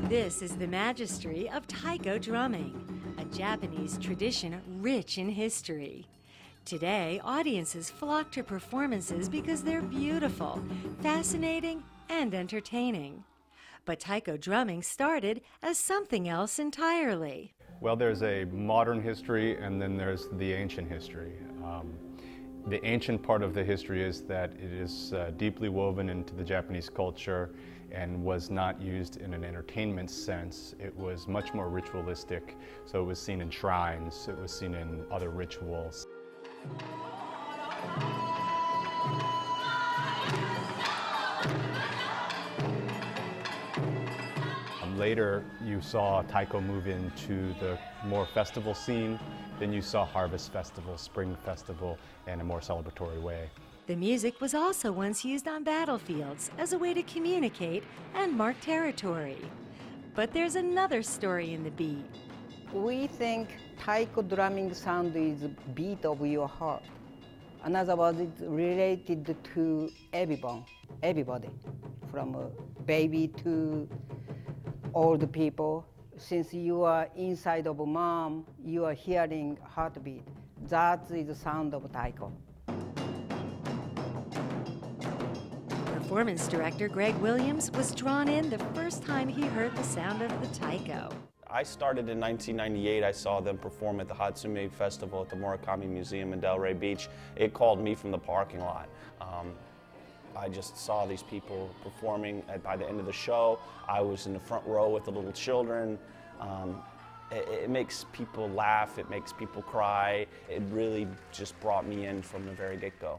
This is the Magistry of Taiko Drumming, a Japanese tradition rich in history. Today, audiences flock to performances because they're beautiful, fascinating, and entertaining. But Taiko Drumming started as something else entirely. Well, there's a modern history and then there's the ancient history. The ancient part of the history is that it is deeply woven into the Japanese culture and was not used in an entertainment sense. It was much more ritualistic, so it was seen in shrines, it was seen in other rituals. Later, you saw Taiko move into the more festival scene. Then you saw Harvest Festival, Spring Festival, in a more celebratory way. The music was also once used on battlefields as a way to communicate and mark territory. But there's another story in the beat. We think Taiko drumming sound is beat of your heart. In other words, it's related to everybody, from a baby to old people. Since you are inside of mom, you are hearing heartbeat. That is the sound of Taiko. Performance director Greg Williams was drawn in the first time he heard the sound of the Taiko. I started in 1998. I saw them perform at the Hatsumi Festival at the Murakami Museum in Delray Beach. It called me from the parking lot. I just saw these people performing. By the end of the show, I was in the front row with the little children. It makes people laugh, it makes people cry. It really just brought me in from the very get-go.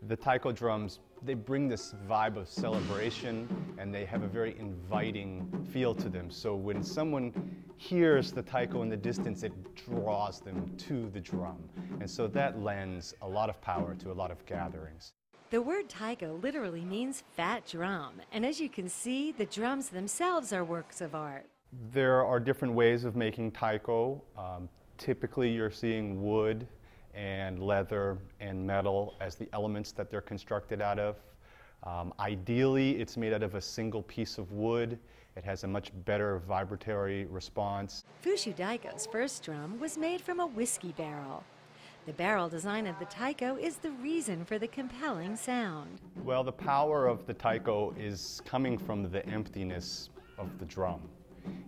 The Taiko drums, they bring this vibe of celebration and they have a very inviting feel to them. So when someone hears the Taiko in the distance, it draws them to the drum. And so that lends a lot of power to a lot of gatherings. The word Taiko literally means fat drum, and as you can see, the drums themselves are works of art. There are different ways of making Taiko. Typically you're seeing wood and leather and metal as the elements that they're constructed out of. Ideally, it's made out of a single piece of wood. It has a much better vibratory response. Fushu Daiko's first drum was made from a whiskey barrel. The barrel design of the Taiko is the reason for the compelling sound. Well, the power of the Taiko is coming from the emptiness of the drum.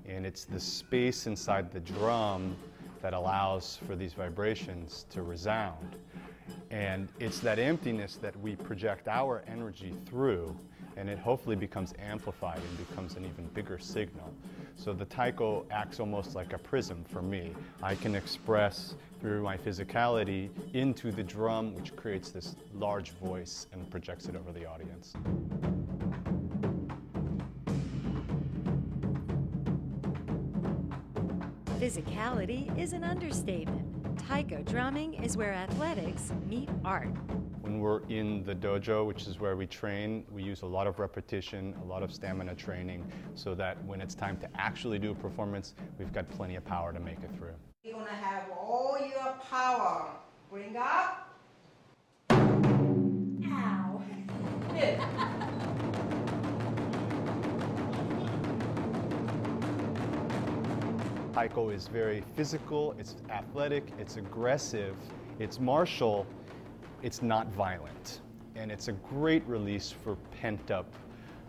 And it's the space inside the drum that allows for these vibrations to resound. And it's that emptiness that we project our energy through, and it hopefully becomes amplified and becomes an even bigger signal. So the Taiko acts almost like a prism for me. I can express through my physicality into the drum, which creates this large voice and projects it over the audience. Physicality is an understatement. Taiko drumming is where athletics meet art. When we're in the dojo, which is where we train, we use a lot of repetition, a lot of stamina training, so that when it's time to actually do a performance, we've got plenty of power to make it through. You're gonna have all your power. Bring up. Ow! Taiko is very physical, it's athletic, it's aggressive, it's martial, it's not violent. And it's a great release for pent-up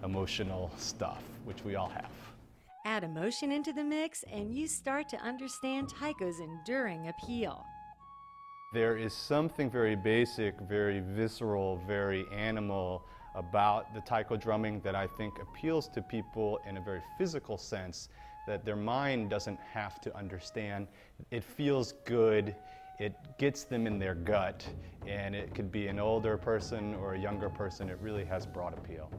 emotional stuff, which we all have. Add emotion into the mix and you start to understand Taiko's enduring appeal. There is something very basic, very visceral, very animal about the Taiko drumming that I think appeals to people in a very physical sense that their mind doesn't have to understand. It feels good, it gets them in their gut, and it could be an older person or a younger person. It really has broad appeal.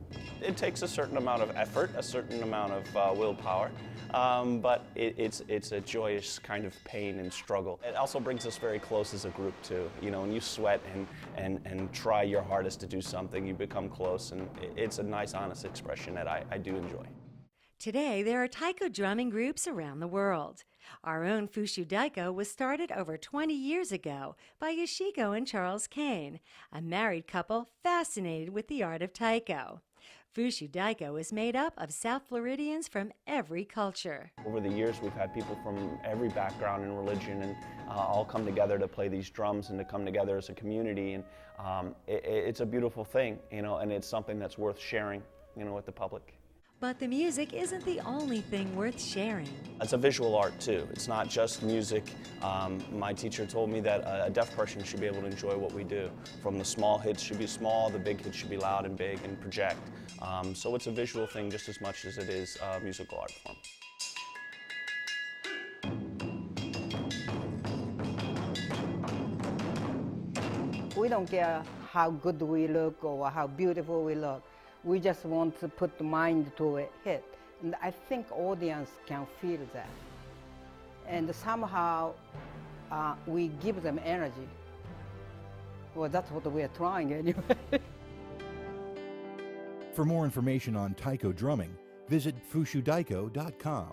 It takes a certain amount of effort, a certain amount of willpower, but it's a joyous kind of pain and struggle. It also brings us very close as a group too. You know, when you sweat and try your hardest to do something, you become close, and it's a nice, honest expression that I do enjoy. Today, there are taiko drumming groups around the world. Our own Fushu Daiko was started over 20 years ago by Yoshiko and Charles Kane, a married couple fascinated with the art of taiko. Fushu Daiko is made up of South Floridians from every culture. Over the years, we've had people from every background and religion and all come together to play these drums and to come together as a community. And it's a beautiful thing, you know, and it's something that's worth sharing, you know, with the public. But the music isn't the only thing worth sharing. It's a visual art too. It's not just music. My teacher told me that a deaf person should be able to enjoy what we do. From the small hits should be small, the big hits should be loud and big and project. So it's a visual thing just as much as it is a musical art form. We don't care how good we look or how beautiful we look. We just want to put the mind to a hit. And I think audience can feel that. And somehow we give them energy. Well, that's what we are trying anyway. For more information on taiko drumming, visit fushudaiko.com.